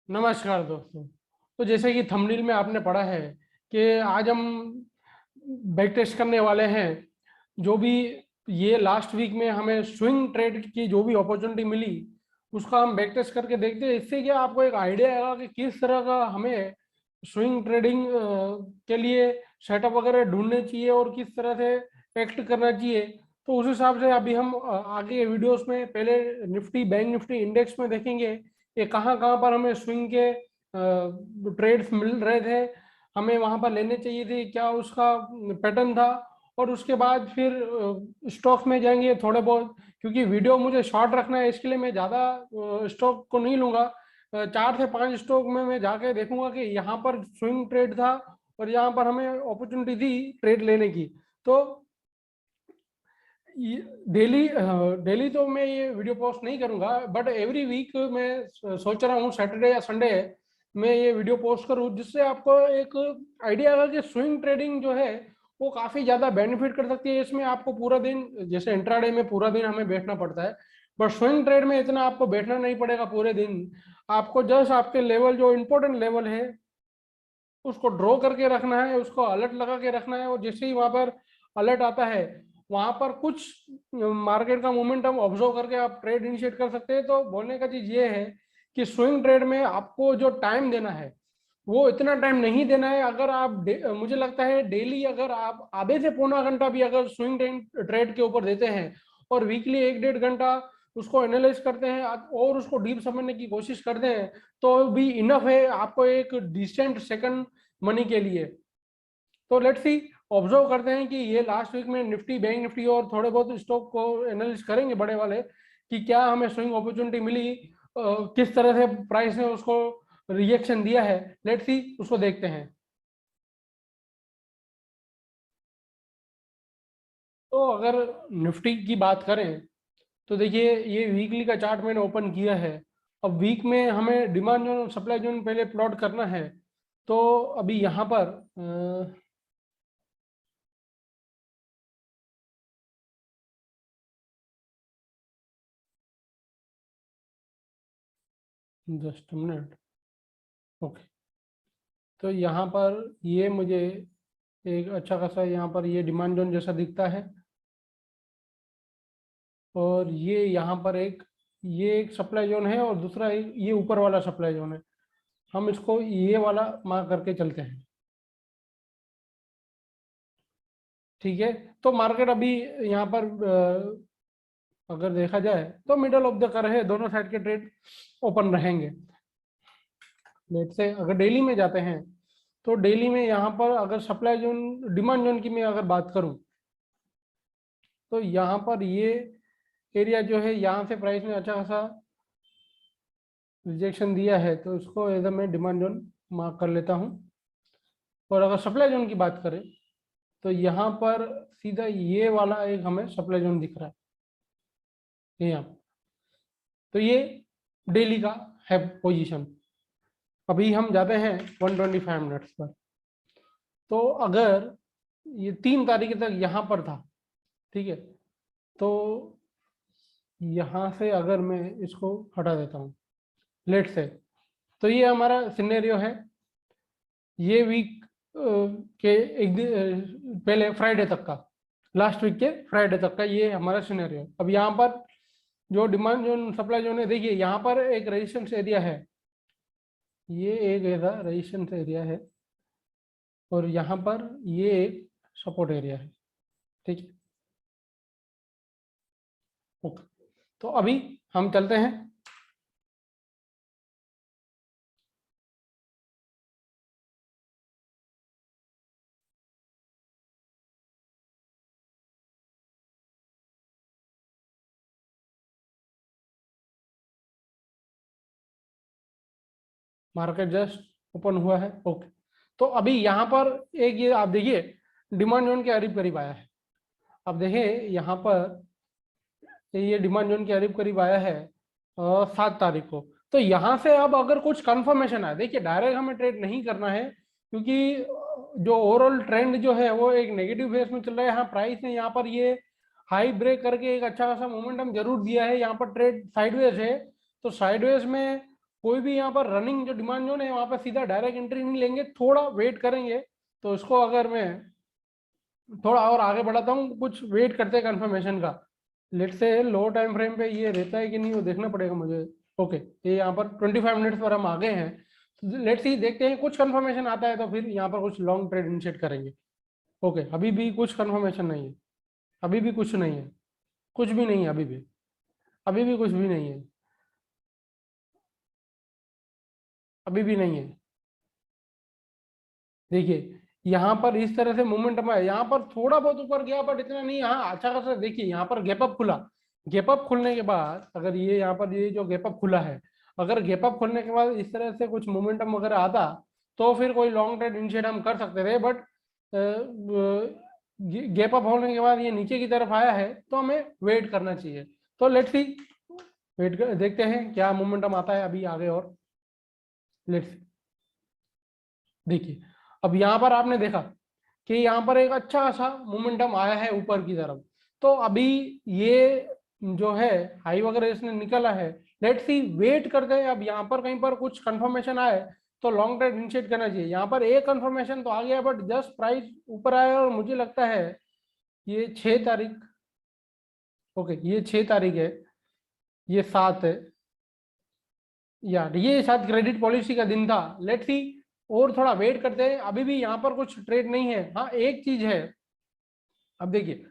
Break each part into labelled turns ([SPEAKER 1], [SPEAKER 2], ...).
[SPEAKER 1] नमस्कार दोस्तों। तो जैसे कि थंबनेल में आपने पढ़ा है कि आज हम बैक टेस्ट करने वाले हैं। जो भी ये लास्ट वीक में हमें स्विंग ट्रेड की जो भी अपॉर्चुनिटी मिली उसका हम बैक टेस्ट करके देखते हैं। इससे क्या आपको एक आइडिया आएगा कि किस तरह का हमें स्विंग ट्रेडिंग के लिए सेटअप वगैरह ढूंढने चाहिए और किस तरह से एक्ट करना चाहिए। तो उस हिसाब से अभी हम आगे वीडियोस में पहले निफ्टी बैंक निफ्टी इंडेक्स में देखेंगे कि कहाँ कहाँ पर हमें स्विंग के ट्रेड्स मिल रहे थे, हमें वहां पर लेने चाहिए थे, क्या उसका पैटर्न था। और उसके बाद फिर स्टॉक्स में जाएंगे थोड़े बहुत, क्योंकि वीडियो मुझे शॉर्ट रखना है इसके लिए मैं ज़्यादा स्टॉक को नहीं लूंगा। 4 से 5 स्टॉक में मैं जाके देखूंगा कि यहाँ पर स्विंग ट्रेड था और यहाँ पर हमें अपॉर्चुनिटी थी ट्रेड लेने की। तो डेली डेली तो मैं ये वीडियो पोस्ट नहीं करूंगा, बट एवरी वीक मैं सोच रहा हूँ सैटरडे या संडे मैं ये वीडियो पोस्ट करूँ, जिससे आपको एक आइडिया आएगा कि स्विंग ट्रेडिंग जो है वो काफी ज्यादा बेनिफिट कर सकती है। इसमें आपको पूरा दिन, जैसे इंट्राडे में पूरा दिन हमें बैठना पड़ता है, बट स्विंग ट्रेड में इतना आपको बैठना नहीं पड़ेगा पूरे दिन। आपको जस्ट आपके लेवल, जो इंपॉर्टेंट लेवल है उसको ड्रॉ करके रखना है, उसको अलर्ट लगा के रखना है, और जैसे ही वहां पर अलर्ट आता है वहां पर कुछ मार्केट का मोमेंटम ऑब्जर्व करके आप ट्रेड इनिशिएट कर सकते हैं। तो बोलने का चीज ये है कि स्विंग ट्रेड में आपको जो टाइम देना है वो इतना टाइम नहीं देना है। अगर आप मुझे लगता है डेली अगर आप आधे से पौना घंटा भी अगर स्विंग ट्रेड के ऊपर देते हैं और वीकली 1-1.5 घंटा उसको एनालाइज करते हैं और उसको डीप समझने की कोशिश करते हैं, तो भी इनफ है आपको एक डिसेंट सेकंड मनी के लिए। तो लेट्स सी, ऑब्जर्व करते हैं कि ये लास्ट वीक में निफ्टी बैंक निफ्टी और थोड़े बहुत स्टॉक को एनालिसिस करेंगे बड़े वाले, कि क्या हमें स्विंग अपॉर्चुनिटी मिली, किस तरह से प्राइस ने उसको रिएक्शन दिया है। लेट्स सी, उसको देखते हैं। तो अगर निफ्टी की बात करें तो देखिए, ये वीकली का चार्ट मैंने ओपन किया है। अब वीक में हमें डिमांड जोन सप्लाई जोन पहले प्लॉट करना है। तो अभी यहाँ पर जस्ट मिनट। ओके। तो यहाँ पर ये मुझे एक अच्छा खासा यहाँ पर ये डिमांड जोन जैसा दिखता है, और ये यहाँ पर ये एक सप्लाई जोन है और दूसरा ये ऊपर वाला सप्लाई जोन है। हम इसको ये वाला मार्क करके चलते हैं, ठीक है। तो मार्केट अभी यहाँ पर अगर देखा जाए तो मिडल ऑफ द कर्व है, दोनों साइड के ट्रेड ओपन रहेंगे। लेट से अगर डेली में जाते हैं तो डेली में यहाँ पर अगर सप्लाई जोन डिमांड जोन की मैं अगर बात करूं तो यहाँ पर ये एरिया जो है, यहाँ से प्राइस ने अच्छा खासा रिजेक्शन दिया है, तो इसको एज मैं डिमांड जोन मार्क कर लेता हूँ। और अगर सप्लाई जोन की बात करें तो यहाँ पर सीधा ये वाला एक हमें सप्लाई जोन दिख रहा है यहाँ। तो ये डेली का है पोजीशन। अभी हम जाते हैं 125 मिनट्स पर। तो अगर ये 3 तारीख तक यहाँ पर था, ठीक है, तो यहाँ से अगर मैं इसको हटा देता हूँ लेट से, तो ये हमारा सिनेरियो है। ये वीक के एक दिन पहले फ्राइडे तक का, लास्ट वीक के फ्राइडे तक का ये हमारा सिनेरियो। अब यहाँ पर जो डिमांड जोन सप्लाई जोन है, देखिए यहाँ पर एक रेजिस्टेंस एरिया है, ये एक ऐसा रेजिस्टेंस एरिया है, और यहाँ पर ये एक सपोर्ट एरिया है, ठीक है। ओके। तो अभी हम चलते हैं। मार्केट जस्ट ओपन हुआ है। ओके। तो अभी यहाँ पर एक ये आप देखिए डिमांड जोन के करीब करीब आया है। अब देखिए यहाँ पर ये डिमांड जोन के करीब करीब आया है 7 तारीख को। तो यहाँ से अब अगर कुछ कंफर्मेशन आए, देखिए डायरेक्ट हमें ट्रेड नहीं करना है, क्योंकि जो ओवरऑल ट्रेंड जो है वो एक नेगेटिव फेस में चल रहा है। यहाँ प्राइस ने यहाँ पर ये हाई ब्रेक करके एक अच्छा खासा मोमेंटम जरूर दिया है, यहाँ पर ट्रेड साइडवेज है। तो साइडवेज में कोई भी यहाँ पर रनिंग जो डिमांड जोन है वहां पर सीधा डायरेक्ट एंट्री नहीं लेंगे, थोड़ा वेट करेंगे। तो इसको अगर मैं थोड़ा और आगे बढ़ाता हूँ, कुछ वेट करते हैं कंफर्मेशन का। लेट से लो टाइम फ्रेम पे ये रहता है कि नहीं वो देखना पड़ेगा मुझे। ओके, ये यहाँ पर 25 मिनट्स पर हम आ गए हैं। लेट्स सी, देखते हैं कुछ कंफर्मेशन आता है तो फिर यहाँ पर कुछ लॉन्ग ट्रेड इनिशिएट करेंगे। ओके, अभी भी कुछ कंफर्मेशन नहीं है, अभी भी कुछ नहीं है, कुछ भी नहीं है, अभी भी कुछ भी नहीं है, अभी भी नहीं है। देखिए यहाँ पर इस तरह से मोमेंटम है, यहाँ पर थोड़ा बहुत ऊपर गया बट इतना नहीं। यहाँ अच्छा खासा देखिए यहाँ पर गैप अप खुला। गैप अप खुलने के बाद अगर ये यहाँ पर ये जो गैप अप खुला है, अगर गैप अप खुलने के बाद इस तरह से कुछ मोमेंटम वगैरह आता तो फिर कोई लॉन्ग ट्रेड इनिशिएट हम कर सकते थे। बट गैप अप होने के बाद ये नीचे की तरफ आया है तो हमें वेट करना चाहिए। तो लेट्स सी, देखते हैं क्या मोमेंटम आता है अभी आगे। और लेट्स देखिए, अब यहाँ पर आपने देखा कि यहाँ पर एक अच्छा खासा मोमेंटम आया है ऊपर की तरफ। तो अभी ये जो है हाई वगैरह इसने निकला है। लेट्स सी, वेट करते हैं। अब यहाँ पर कहीं पर कुछ कंफर्मेशन आए तो लॉन्ग ट्रेड इनिशिएट करना चाहिए। यहाँ पर एक कंफर्मेशन तो आ गया बट जस्ट प्राइस ऊपर आया और मुझे लगता है ये 6 तारीख, ओके ये 6 तारीख है, ये 7 है यार, ये शायद क्रेडिट पॉलिसी का दिन था। लेट्स सी, और थोड़ा वेट करते हैं। अभी भी यहाँ पर कुछ ट्रेड नहीं है। हाँ एक चीज है, अब देखिए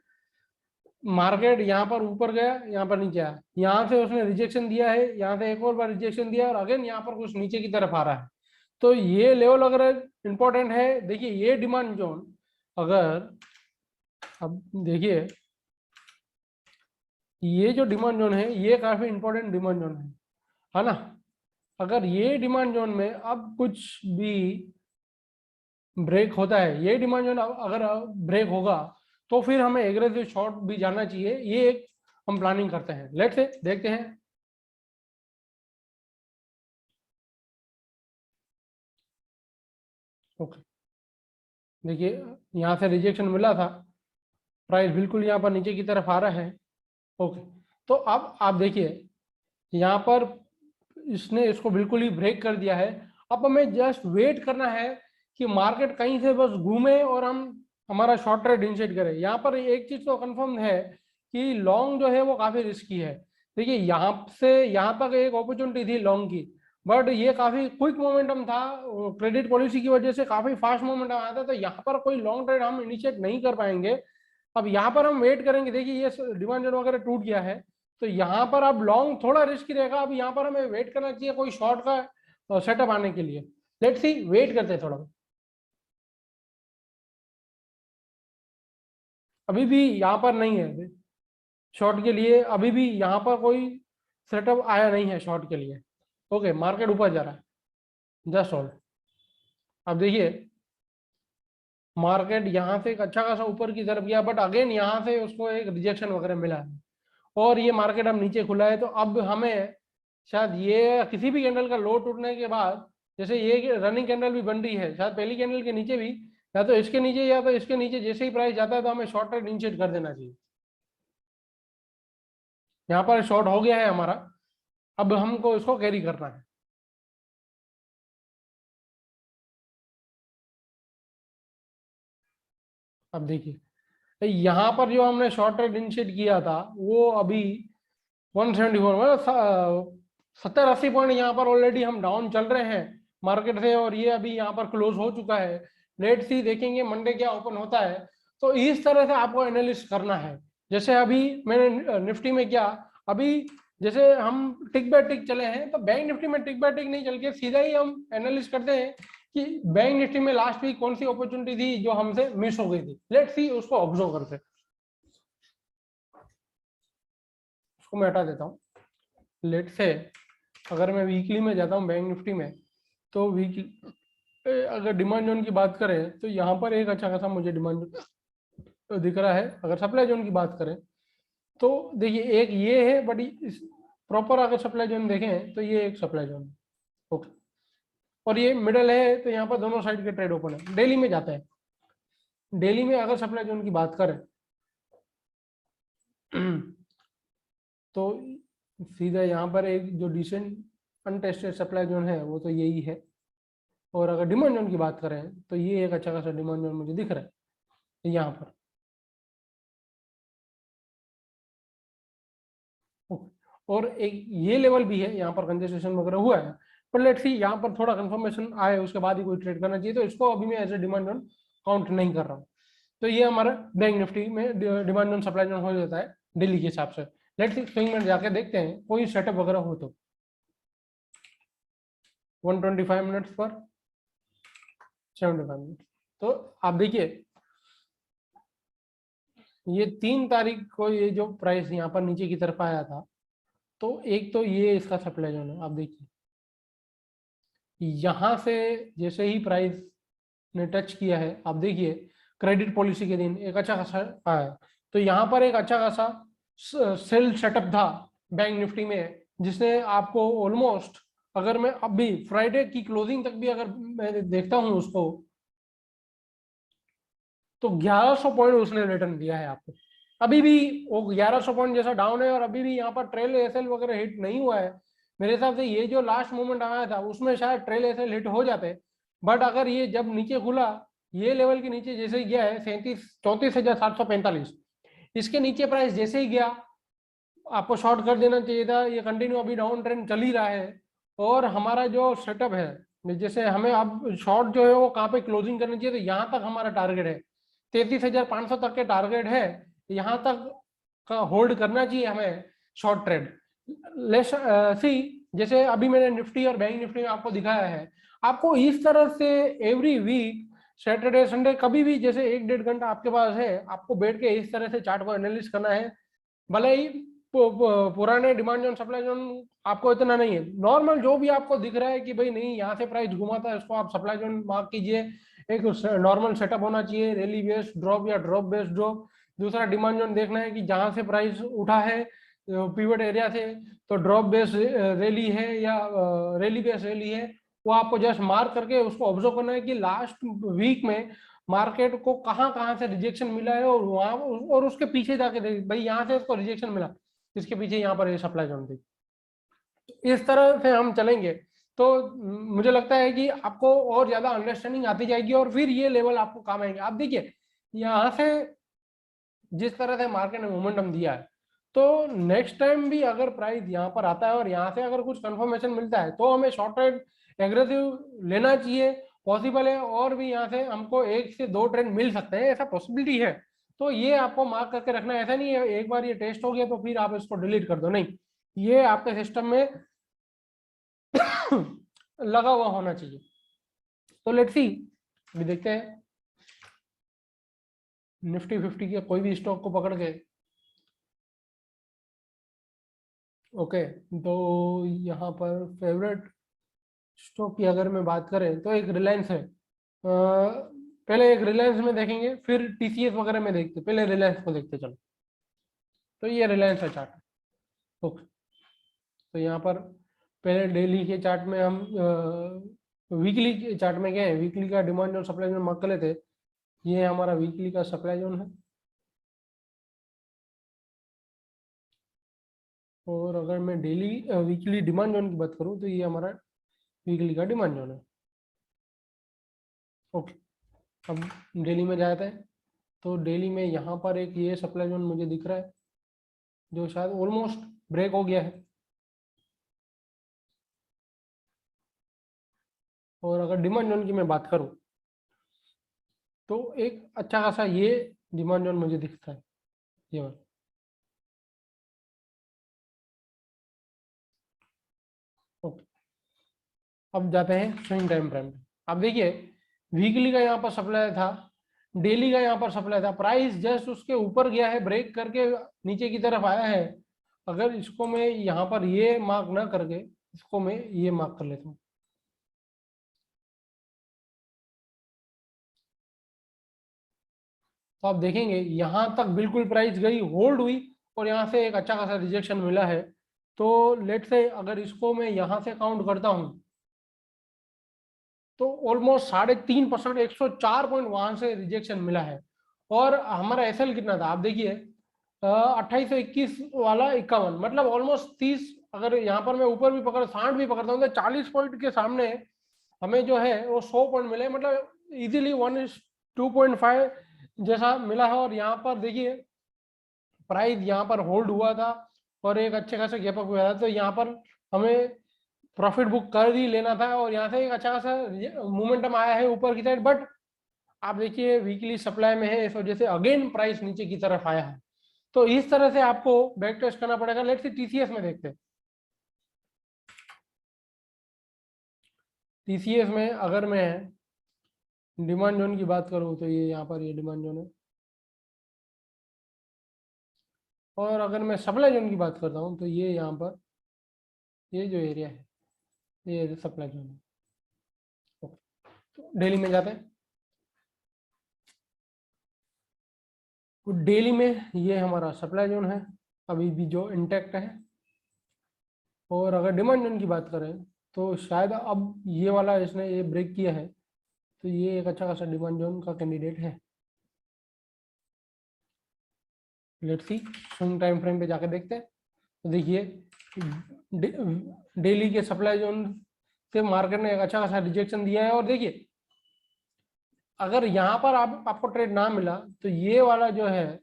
[SPEAKER 1] मार्केट यहाँ पर ऊपर गया, यहाँ पर नीचे आया, यहाँ से उसने रिजेक्शन दिया है, यहाँ से एक और बार रिजेक्शन दिया और अगेन यहाँ पर कुछ नीचे की तरफ आ रहा है। तो ये लेवल अगर इंपॉर्टेंट है। देखिए ये डिमांड जोन अगर, अब देखिए ये जो डिमांड जोन है ये काफी इंपॉर्टेंट डिमांड जोन है ना। अगर ये डिमांड जोन में अब कुछ भी ब्रेक होता है, ये डिमांड जोन अगर ब्रेक होगा तो फिर हमें एग्रेसिव शॉर्ट भी जाना चाहिए। ये एक हम प्लानिंग करते हैं। लेट्स से देखते हैं। ओके, देखिए यहाँ से रिजेक्शन मिला था, प्राइस बिल्कुल यहाँ पर नीचे की तरफ आ रहा है। ओके, तो अब आप देखिए यहाँ पर इसने इसको बिल्कुल ही ब्रेक कर दिया है। अब हमें जस्ट वेट करना है कि मार्केट कहीं से बस घूमे और हम हमारा शॉर्ट ट्रेड इनिशिएट करें। यहाँ पर एक चीज तो कंफर्म है कि लॉन्ग जो है वो काफी रिस्की है। देखिए यहाँ से यहाँ तक एक अपॉर्चुनिटी थी लॉन्ग की, बट ये काफी क्विक मोमेंटम था, क्रेडिट पॉलिसी की वजह से काफी फास्ट मोमेंटम आया था। तो यहाँ पर कोई लॉन्ग ट्रेड हम इनिशिएट नहीं कर पाएंगे। अब यहाँ पर हम वेट करेंगे। देखिए ये डिमांड जोन वगैरह टूट गया है तो यहाँ पर अब लॉन्ग थोड़ा रिस्की रहेगा। अब यहाँ पर हमें वेट करना चाहिए कोई शॉर्ट का सेटअप आने के लिए। लेट्स सी, वेट करते हैं थोड़ा। अभी भी यहाँ पर नहीं है शॉर्ट के लिए, अभी भी यहाँ पर कोई सेटअप आया नहीं है शॉर्ट के लिए। ओके, मार्केट ऊपर जा रहा है, जस्ट ऑल। अब देखिए मार्केट यहाँ से एक अच्छा खासा ऊपर की तरफ गया बट अगेन यहाँ से उसको एक रिजेक्शन वगैरह मिला है और ये मार्केट अब नीचे खुला है। तो अब हमें शायद ये किसी भी कैंडल का लो टूटने के बाद, जैसे ये रनिंग कैंडल भी बन रही है, शायद पहली कैंडल के नीचे भी, या तो इसके नीचे या तो इसके नीचे जैसे ही प्राइस जाता है तो हमें शॉर्ट ट्रेड इनिशिएट कर देना चाहिए। यहाँ पर शॉर्ट हो गया है हमारा, अब हमको इसको कैरी करना है। अब देखिए यहाँ पर जो हमने शॉर्ट ट्रेड इनिशिएट किया था वो अभी 174, मतलब 70-80 पॉइंट यहाँ पर ऑलरेडी हम डाउन चल रहे हैं मार्केट से और ये अभी यहाँ पर क्लोज हो चुका है। लेट सी, देखेंगे मंडे क्या ओपन होता है। तो इस तरह से आपको एनालिस्ट करना है। जैसे अभी मैंने निफ्टी में क्या, अभी जैसे हम टिक बाय टिक चले हैं तो बैंक निफ्टी में टिक बाय टिक नहीं चल के सीधा ही हम एनालिस्ट करते हैं कि बैंक निफ्टी में लास्ट वीक कौन सी अपॉर्चुनिटी थी जो हमसे मिस हो गई थी। लेट सी, उसको ऑब्जर्व करते हैं। उसको मैं हटा देता हूँ। लेट से अगर मैं वीकली में जाता हूँ बैंक निफ्टी में तो वीकली अगर डिमांड जोन की बात करें तो यहाँ पर एक अच्छा खासा मुझे डिमांड दिख रहा है। अगर सप्लाई जोन की बात करें तो देखिए एक ये है बड़ी प्रॉपर, अगर सप्लाई जोन देखें तो ये एक सप्लाई जोन है। ओके, और ये मिडल है तो यहाँ पर दोनों साइड के ट्रेड ओपन है। डेली में जाता है, डेली में अगर सप्लाई जोन की बात करें तो सीधा यहाँ पर एक जो डिसेंट अनटेस्टेड सप्लाई जोन है वो तो यही है। और अगर डिमांड जोन की बात करें तो ये एक अच्छा खासा डिमांड जोन मुझे दिख रहा है यहाँ पर। और एक ये लेवल भी है, यहाँ पर कंजेस्टेशन वगैरह हुआ है, पर लेट्स सी यहाँ पर थोड़ा कंफर्मेशन आए उसके बाद ही कोई ट्रेड करना चाहिए, तो इसको अभी मैं as a demand zone count नहीं कर रहा हूँ। तो ये हमारा बैंक निफ्टी में डिमांड जोन सप्लाई जोन हो जाता है डेली के हिसाब से। लेट्स सी स्विंग में जाके देखते हैं कोई सेटअप वगैरह हो तो 125 मिनट्स पर 75 मिनट। तो आप देखिए ये 3 तारीख को ये जो प्राइस यहाँ पर नीचे की तरफ आया था, तो एक तो ये इसका सप्लाई जोन है। आप देखिए यहाँ से जैसे ही प्राइस ने टच किया है, आप देखिए क्रेडिट पॉलिसी के दिन एक अच्छा खासा आया, तो यहाँ पर एक अच्छा खासा सेल सेटअप था बैंक निफ्टी में, जिसने आपको ऑलमोस्ट, अगर मैं अभी फ्राइडे की क्लोजिंग तक भी अगर मैं देखता हूँ उसको, तो 1100 पॉइंट उसने रिटर्न दिया है आपको। अभी भी वो 1100 पॉइंट जैसा डाउन है और अभी भी यहाँ पर ट्रेल एसएल वगैरह हिट नहीं हुआ है। मेरे हिसाब से ये जो लास्ट मोमेंट आया था उसमें शायद ट्रेल एसएल हिट हो जाते, बट अगर ये जब नीचे खुला, ये लेवल के नीचे जैसे ही गया है 34,745, इसके नीचे प्राइस जैसे ही गया आपको शॉर्ट कर देना चाहिए था। ये कंटिन्यू अभी डाउन ट्रेंड चल ही रहा है और हमारा जो सेटअप है, जैसे हमें अब शॉर्ट जो है वो कहाँ पे क्लोजिंग करनी चाहिए, तो यहाँ तक हमारा टारगेट है 33,500 तक के टारगेट है, यहाँ तक का होल्ड करना चाहिए हमें शॉर्ट ट्रेड। लेट्स सी, जैसे अभी मैंने निफ्टी और बैंक निफ्टी में आपको दिखाया है, आपको इस तरह से एवरी वीक सैटरडे संडे कभी भी जैसे 1-1.5 घंटा आपके पास है, आपको बैठ के इस तरह से चार्ट को एनालिसिस करना है। भले ही पुराने डिमांड जोन सप्लाई जोन आपको इतना नहीं है, नॉर्मल जो भी आपको दिख रहा है कि भाई नहीं यहाँ से प्राइस घुमाता है, उसको आप सप्लाई जोन मार्क कीजिए। एक नॉर्मल सेटअप होना चाहिए, रैली बेस्ड ड्रॉप या ड्रॉप बेस्ड ड्रॉप। दूसरा डिमांड जोन देखना है कि जहां से प्राइस उठा है पिवट एरिया से, तो ड्रॉप बेस्ड रैली है या रैली बेस्ड रैली है, वो आपको जस्ट मार्क करके उसको ऑब्जर्व करना है कि लास्ट वीक में मार्केट को कहाँ कहाँ से रिजेक्शन मिला है, और वहां और उसके पीछे जाके देख भाई यहाँ से उसको रिजेक्शन मिला, इसके पीछे यहाँ पर ये सप्लाई जोन थी। इस तरह से हम चलेंगे तो मुझे लगता है कि आपको और ज्यादा अंडरस्टैंडिंग आती जाएगी और फिर ये लेवल आपको काम आएंगे। आप देखिए यहाँ से जिस तरह से मार्केट ने मोमेंटम दिया है, तो नेक्स्ट टाइम भी अगर प्राइस यहाँ पर आता है और यहाँ से अगर कुछ कंफर्मेशन मिलता है तो हमें शॉर्ट ट्रेड एग्रेसिव लेना चाहिए। पॉसिबल है और भी यहाँ से हमको 1 से 2 ट्रेड मिल सकते हैं, ऐसा पॉसिबिलिटी है। तो ये आपको मार्क करके रखना है, ऐसा नहीं है एक बार ये टेस्ट हो गया तो फिर आप इसको डिलीट कर दो, नहीं, ये आपके सिस्टम में लगा हुआ होना चाहिए। तो लेट्स सी, अभी देखते हैं निफ्टी 50 के कोई भी स्टॉक को पकड़ के। ओके, तो यहाँ पर फेवरेट स्टॉक की अगर मैं बात करें तो एक रिलायंस है। पहले एक रिलायंस में देखेंगे, फिर टीसीएस वगैरह में देखते, पहले रिलायंस को देखते चलो। तो ये रिलायंस का चार्ट है। ओके, तो यहाँ पर पहले डेली के चार्ट में हम वीकली के चार्ट में गए, वीकली का डिमांड और सप्लाई जोन मार्क कर लेते। ये हमारा वीकली का सप्लाई जोन है, और अगर मैं डेली वीकली डिमांड जोन की बात करूँ तो ये हमारा वीकली का डिमांड जोन है। ओके, अब डेली में जाते हैं, तो डेली में यहाँ पर एक ये सप्लाई जोन मुझे दिख रहा है जो शायद ऑलमोस्ट ब्रेक हो गया है। और अगर डिमांड जोन की मैं बात करूँ तो एक अच्छा खासा ये डिमांड जोन मुझे दिखता है, ये वाला। ओके, अब जाते हैं स्विंग टाइम फ्रेम पे। अब देखिए वीकली का यहाँ पर सप्लाई था, डेली का यहाँ पर सप्लाई था, प्राइस जस्ट उसके ऊपर गया है, ब्रेक करके नीचे की तरफ आया है। अगर इसको मैं यहाँ पर ये मार्क ना करके इसको मैं ये मार्क कर लेता हूँ, तो आप देखेंगे यहाँ तक बिल्कुल प्राइस गई, होल्ड हुई, और यहाँ से एक अच्छा खासा रिजेक्शन मिला है। तो लेट से अगर इसको मैं यहाँ से काउंट करता हूँ तो ऑलमोस्ट 3.5%, 104 पॉइंट वहां से रिजेक्शन मिला है। और हमारा एसएल कितना था आप देखिए, 2821 वाला 51, मतलब ऑलमोस्ट 30, अगर यहाँ पर मैं ऊपर भी पकड़ 60 भी पकड़ता हूँ तो 40 पॉइंट के सामने हमें जो है वो 100 पॉइंट मिले, मतलब इजीली 1:2.5 जैसा मिला है। और यहाँ पर देखिए प्राइस यहाँ पर होल्ड हुआ था और एक अच्छे खासा गैप अप हुआ था, तो यहाँ पर हमें प्रॉफिट बुक कर ही लेना था और यहाँ से एक अच्छा खासा मोमेंटम आया है ऊपर की साइड। बट आप देखिए वीकली सप्लाई में है, इस वजह से अगेन प्राइस नीचे की तरफ आया है। तो इस तरह से आपको बैक टेस्ट करना पड़ेगा। लेट्स सी टीसीएस में देखते हैं। टीसीएस में अगर मैं डिमांड जोन की बात करूं तो ये यहाँ पर ये डिमांड जोन है, और अगर मैं सप्लाई जोन की बात करता हूँ तो ये यहाँ पर ये जो एरिया है ये सप्लाई जोन है। तो डेली में जाते हैं, तो डेली में ये हमारा सप्लाई जोन है अभी भी जो इंटैक्ट है। और अगर डिमांड जोन की बात करें तो शायद अब ये वाला इसने ये ब्रेक किया है, तो ये एक अच्छा खासा डिमांड जोन का कैंडिडेट है। Let's see swing time frame पे जाकर देखते हैं। तो देखिए डेली के सप्लाई जोन से मार्केट ने एक अच्छा खासा रिजेक्शन दिया है, और देखिए अगर यहाँ पर आपको ट्रेड ना मिला तो ये वाला जो है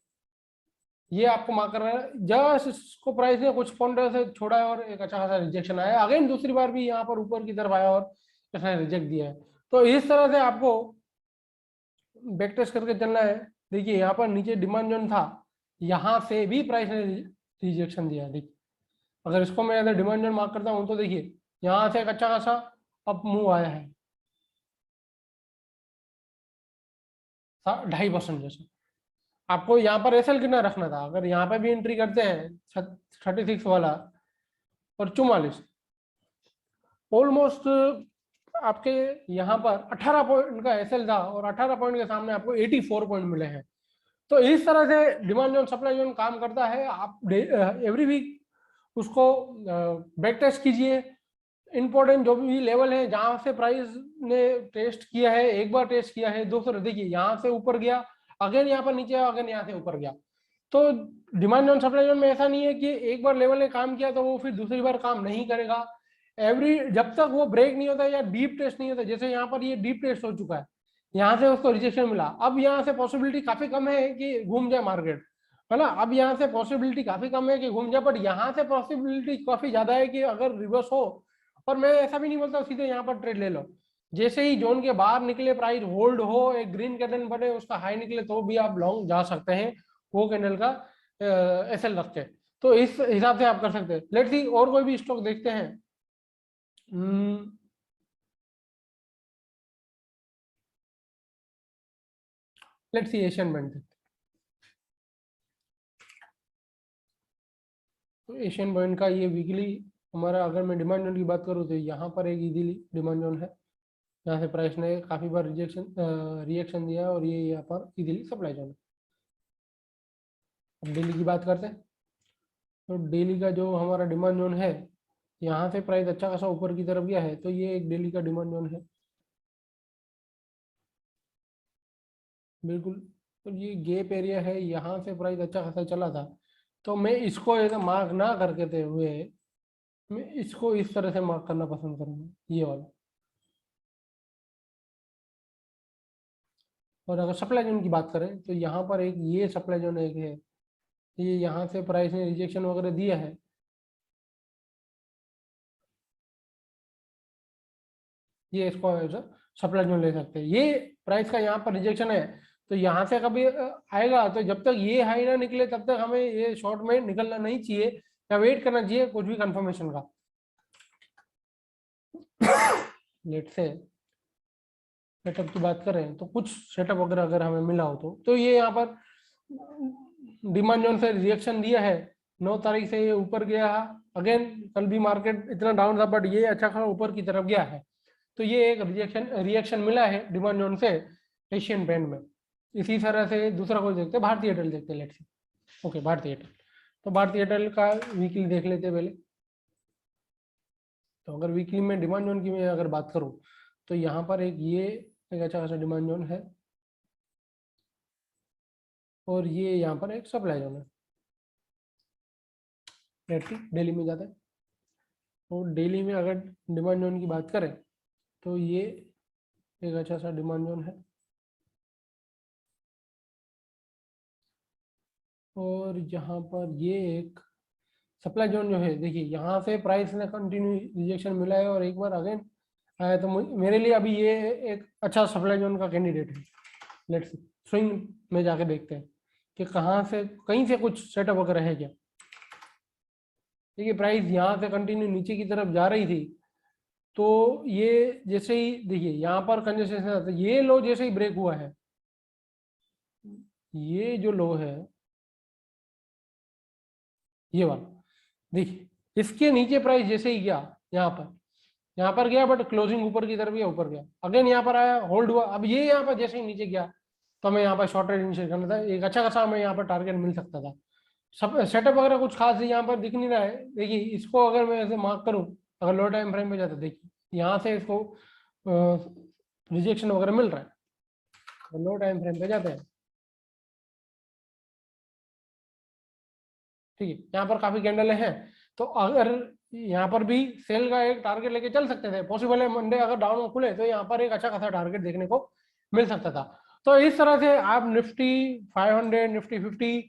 [SPEAKER 1] ये आपको मार्क कर रहा है जस्ट इसको प्राइस ने कुछ पॉइंट से छोड़ा है और एक अच्छा खासा रिजेक्शन आया, अगेन दूसरी बार भी यहाँ पर ऊपर की तरफ आया और इसने रिजेक्ट दिया है। तो इस तरह से आपको बैक टेस्ट करके चलना है। देखिए यहाँ पर नीचे डिमांड जोन था, यहाँ से भी प्राइस ने रिजेक्शन दिया। देखिए अगर इसको मैं अगर डिमांड जोन मार्क करता हूँ तो देखिए यहाँ से एक अच्छा खासा अप मूव आया है 2.5% जैसा। आपको यहाँ पर एसएल कितना रखना था, अगर यहाँ पे भी एंट्री करते हैं 36 वाला और 44, ऑलमोस्ट आपके यहाँ पर 18 पॉइंट का एसएल था और 18 पॉइंट के सामने आपको 84 पॉइंट मिले हैं। तो इस तरह से डिमांड जोन सप्लाई जोन काम करता है। आप एवरी वीक उसको बैक टेस्ट कीजिए। इंपॉर्टेंट जो भी लेवल है जहां से प्राइस ने टेस्ट किया है, एक बार टेस्ट किया है, दूसरा देखिए यहाँ से ऊपर गया, अगेन यहाँ पर नीचे, अगेन यहाँ से ऊपर गया। तो डिमांड जोन सप्लाई जोन में ऐसा नहीं है कि एक बार लेवल ने काम किया तो वो फिर दूसरी बार काम नहीं करेगा। एवरी जब तक वो ब्रेक नहीं होता या डीप टेस्ट नहीं होता, जैसे यहाँ पर ये डीप टेस्ट हो चुका है, यहाँ से उसको रिजेक्शन मिला, अब यहाँ से पॉसिबिलिटी काफी कम है कि घूम जाए मार्केट, है ना। अब यहाँ से पॉसिबिलिटी काफी कम है कि घूम जाए, बट यहाँ से पॉसिबिलिटी काफी ज्यादा है कि अगर रिवर्स हो। और मैं ऐसा भी नहीं बोलता सीधे यहाँ पर ट्रेड ले लो, जैसे ही जोन के बाहर निकले, प्राइस होल्ड हो, एक ग्रीन कैंडल बने, उसका हाई निकले, तो भी आप लॉन्ग जा सकते हैं वो कैंडल का एसएल रख के। तो इस हिसाब से आप कर सकते हैं। लेट्स सी और कोई भी स्टॉक देखते हैं। Let's see Asian Paint. तो एशियन पॉइंट का ये वीकली हमारा, अगर मैं डिमांड जोन की बात करूँ तो यहाँ पर एक इजीली डिमांड जोन है, यहाँ से प्राइस ने काफी बार रिएक्शन दिया है, और ये यहाँ पर इजीली सप्लाई जोन है। अब डेली की बात करते हैं। तो डेली का जो हमारा डिमांड जोन है, यहाँ से प्राइस अच्छा खासा ऊपर की तरफ गया है, तो ये एक डेली का डिमांड जोन है बिल्कुल। तो ये गैप एरिया है, यहाँ से प्राइस अच्छा खासा चला था, तो मैं इसको ऐसा मार्क ना करके हुए मैं इसको इस तरह से मार्क करना पसंद करूंगा, ये वाला। और अगर सप्लाई जोन की बात करें तो यहाँ पर एक ये सप्लाई जोन एक है, ये यहाँ से प्राइस ने रिजेक्शन वगैरह दिया है, ये इसको सप्लाई जोन ले सकते हैं। ये प्राइस का यहाँ पर रिजेक्शन है, तो यहाँ से कभी आएगा, तो जब तक ये हाई ना निकले तब तक हमें ये शॉर्ट में निकलना नहीं चाहिए या वेट करना चाहिए कुछ भी कंफर्मेशन का। लेट से सेटअप की बात करें तो कुछ सेटअप वगैरह अगर हमें मिला हो तो ये यहाँ पर डिमांड जोन से रिएक्शन दिया है, 9 तारीख से ये ऊपर गया है। अगेन कल भी मार्केट इतना डाउन था, बट ये अच्छा खासा ऊपर की तरफ गया है, तो ये एक रिएक्शन मिला है डिमांड जोन से एशियन पेंट में। इसी तरह से दूसरा कोई देखते हैं, भारतीय एयरटेल देखते हैं। लेट्स सी ओके भारतीय एयरटेल। तो भारतीय एयरटेल का वीकली देख लेते हैं पहले। तो अगर वीकली में डिमांड जोन की मैं अगर बात करूं तो यहाँ पर एक अच्छा खासा डिमांड जोन है, और ये यहाँ पर एक सप्लाई जोन है। लेट्स सी डेली में जाते हैं। तो डेली में अगर डिमांड जोन की बात करें तो ये एक अच्छा सा डिमांड जोन है, और यहाँ पर ये एक सप्लाई जोन जो है, देखिए यहाँ से प्राइस ने कंटिन्यू रिजेक्शन मिला है और एक बार अगेन आया, तो मेरे लिए अभी ये एक अच्छा सप्लाई जोन का कैंडिडेट है। लेट्स स्विंग में जाके देखते हैं कि कहाँ से कहीं से कुछ सेटअप वगैरह है क्या। देखिए प्राइस यहाँ से कंटिन्यू नीचे की तरफ जा रही थी, तो ये जैसे ही देखिए यहाँ पर कंजस्टेशन आता है, ये लो जैसे ही ब्रेक हुआ है, ये जो लो है ये वाला, देखिए इसके नीचे प्राइस जैसे ही गया यहाँ पर गया, बट क्लोजिंग ऊपर की तरफ गया, ऊपर गया, अगेन यहाँ पर आया, होल्ड हुआ, अब ये यहाँ पर जैसे ही नीचे गया तो हमें यहाँ पर शॉर्ट ट्रेड इनिशिएट करना था, एक अच्छा खासा हमें यहाँ पर टारगेट मिल सकता था। सब सेटअप वगैरह कुछ खास यहाँ पर दिख नहीं रहा है। देखिए इसको अगर मैं ऐसे मार्क करूँ, अगर लो टाइम फ्रेम पे जाता, देखिए यहाँ से इसको रिजेक्शन वगैरह मिल रहा है, तो लो टाइम फ्रेम पे जाते हैं, ठीक है, यहाँ पर काफी कैंडल हैं, तो अगर यहाँ पर भी सेल का एक टारगेट लेके चल सकते थे, पॉसिबल है मंडे अगर डाउन में खुले तो यहाँ पर एक अच्छा खासा टारगेट देखने को मिल सकता था। तो इस तरह से आप निफ्टी 500, निफ्टी 50,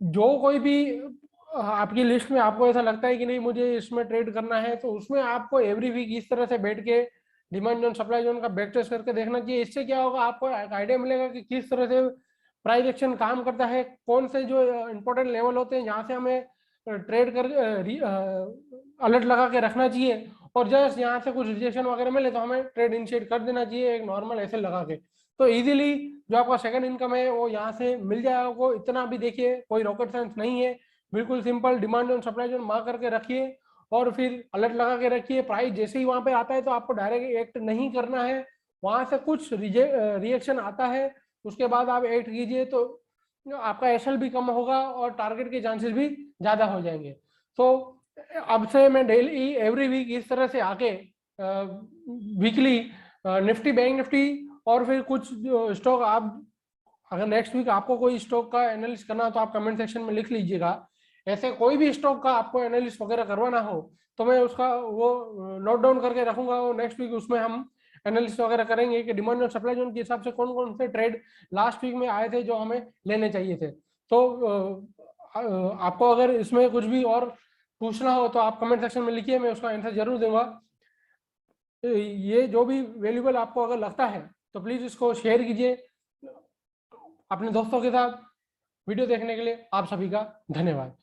[SPEAKER 1] जो कोई भी आपकी लिस्ट में आपको ऐसा लगता है कि नहीं मुझे इसमें ट्रेड करना है, तो उसमें आपको एवरी वीक इस तरह से बैठ के डिमांड जोन सप्लाई जोन का बैक टेस्ट करके देखना चाहिए। इससे क्या होगा, आपको एक आइडिया मिलेगा कि किस तरह से प्राइस एक्शन काम करता है, कौन से जो इंपॉर्टेंट लेवल होते हैं जहाँ से हमें ट्रेड कर अलर्ट लगा के रखना चाहिए, और जस्ट यहाँ से कुछ रिजेक्शन वगैरह मिले तो हमें ट्रेड इनिशिएट कर देना चाहिए एक नॉर्मल ऐसे लगा के। तो इजीली जो आपका सेकंड इनकम है वो यहाँ से मिल जाएगा आपको। इतना भी देखिए कोई रॉकेट साइंस नहीं है, बिल्कुल simple demand zone supply zone mark करके रखिए और फिर अलर्ट लगा के रखिए। प्राइस जैसे ही वहां पे आता है तो आपको डायरेक्ट एक्ट नहीं करना है, वहां से कुछ रिएक्शन आता है उसके बाद आप एक्ट कीजिए, तो आपका एसएल भी कम होगा और टारगेट के चांसेस भी ज्यादा हो जाएंगे। तो अब से मैं डेली एवरी वीक इस तरह से आके वीकली निफ्टी, बैंक निफ्टी और फिर कुछ स्टॉक, आप अगर नेक्स्ट वीक आपको कोई स्टॉक का एनालिसिस करना हो तो आप कमेंट सेक्शन में लिख लीजिएगा। ऐसे कोई भी स्टॉक का आपको एनालिसिस वगैरह करवाना हो तो मैं उसका वो नोट डाउन करके रखूंगा, और नेक्स्ट वीक उसमें हम एनालिसिस वगैरह करेंगे कि डिमांड और सप्लाई जोन के हिसाब से कौन कौन से ट्रेड लास्ट वीक में आए थे जो हमें लेने चाहिए थे। तो आपको अगर इसमें कुछ भी और पूछना हो तो आप कमेंट सेक्शन में लिखिए, मैं उसका आंसर जरूर दूंगा। ये जो भी वैल्यूबल आपको अगर लगता है तो प्लीज इसको शेयर कीजिए अपने दोस्तों के साथ। वीडियो देखने के लिए आप सभी का धन्यवाद।